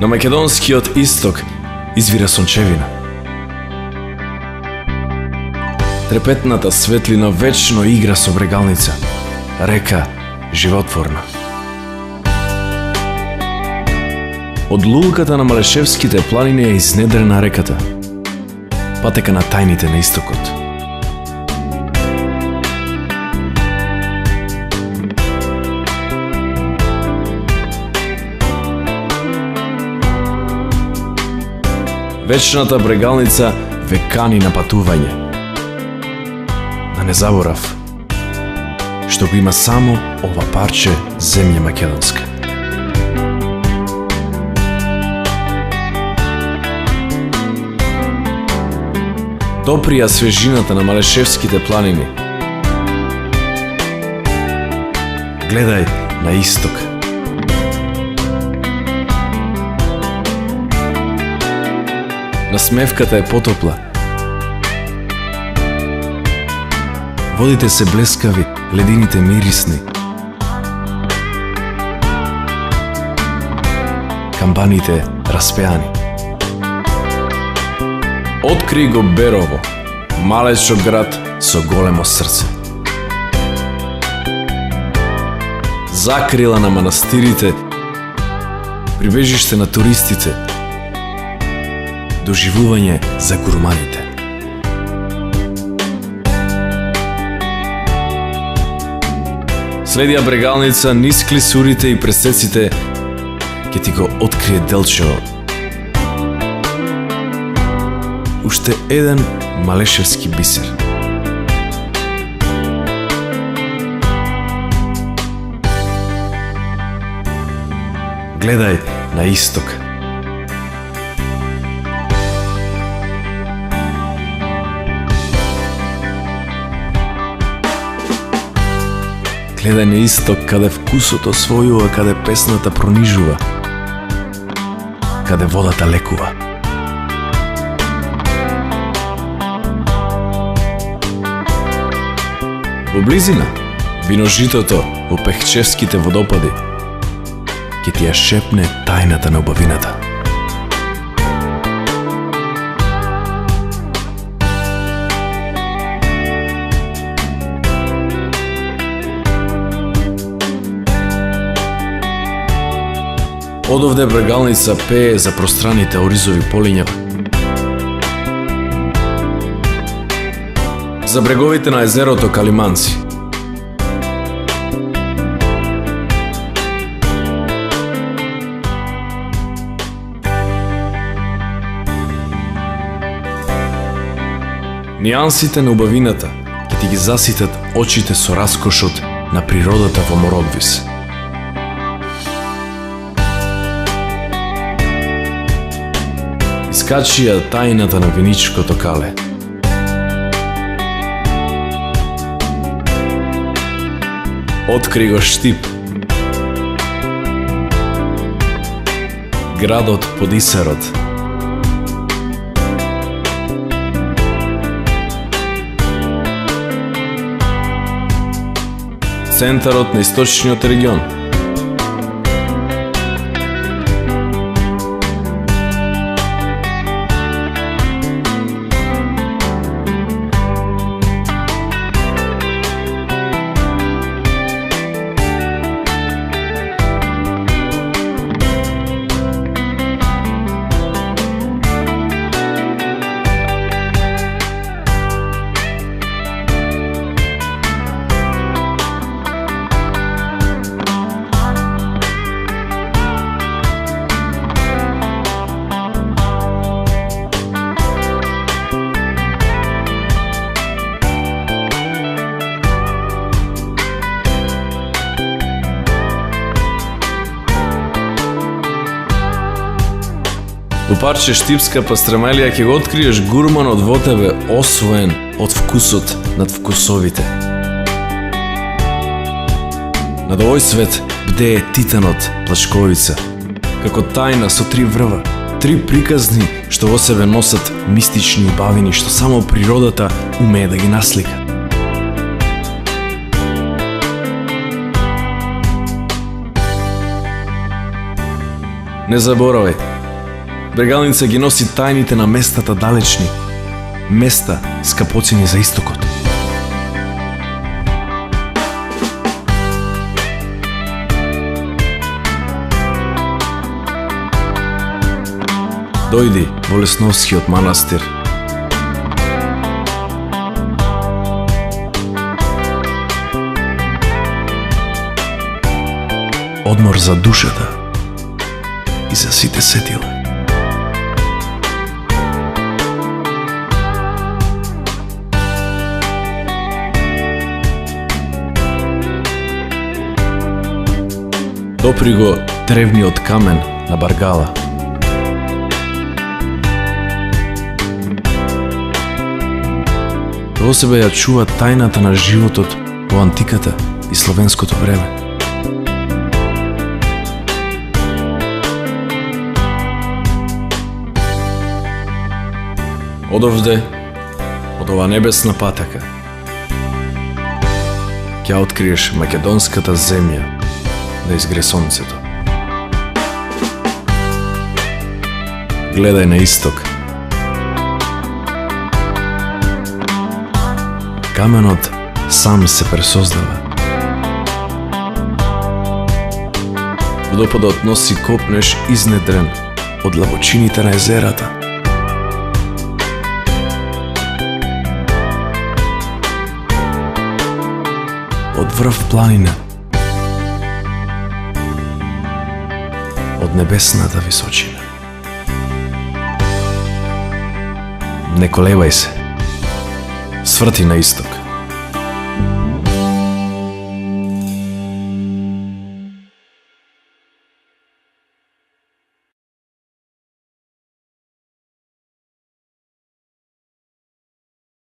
На македонскиот исток извира сончевина. Трепетната светлина вечно игра со брегалница, река животворна. Од лулката на Малешевските планини е изнедрена реката, патека на тајните на истокот. Вечната брегалница векани на патување. Да не заборав, што го има само ова парче земја македонска. Доприја свежината на Малешевските планини. Гледај на исток. Насмевката е потопла. Водите се блескави, ледините мирисни. Камбаните распеани. Откри го Берово, малечок град со големо срце. Закрила на манастирите, прибежиште на туристите, доживување за гурманите. Следија брегалница низ клисурите и пресеците, ке ти го открие делчево. Уште еден малешевски бисер. Гледај на исток. Гледај на исток, каде вкусот освојува, каде песната пронижува, каде водата лекува. Во близина, виножитото во Пехчевските водопади ќе ти ја шепне тајната на убавината. Одовде брегалница пее за пространите оризови полиња, за бреговите на езерото Калиманци. Нијансите на убавината ќе ти ги заситат очите со раскошот на природата во Мородвис. Искачија тајната на виничкото кале. Откри го Штип, градот под Исарот. Центарот на источниот регион. Во парче Штипска пастрамелија ќе го откриеш гурманот во тебе, освоен од вкусот над вкусовите. Над овој свет бдее титанот Плачковица, како тајна со 3 врва, 3 приказни што во себе носат мистични убавини што само природата умее да ги наслика. Не заборавај, брегалница ги носи тајните на местата далечни, места скапоцени за истокот. Дојди во Лесновскиот манастир. Одмор за душата и за сите сетила. Допри го древниот камен на Баргала. Во себе ја чува тајната на животот во антиката и славенското време. Одовде, од ова небесна патека, ќе откриеш македонската земја да изгре сонцето. Гледај на исток. Каменот сам се пресоздава. Водопадот носи копнеш изнедрен од длабочините на езерата. Од врв планина, од небесната височина. Не колебај се, сврти на исток.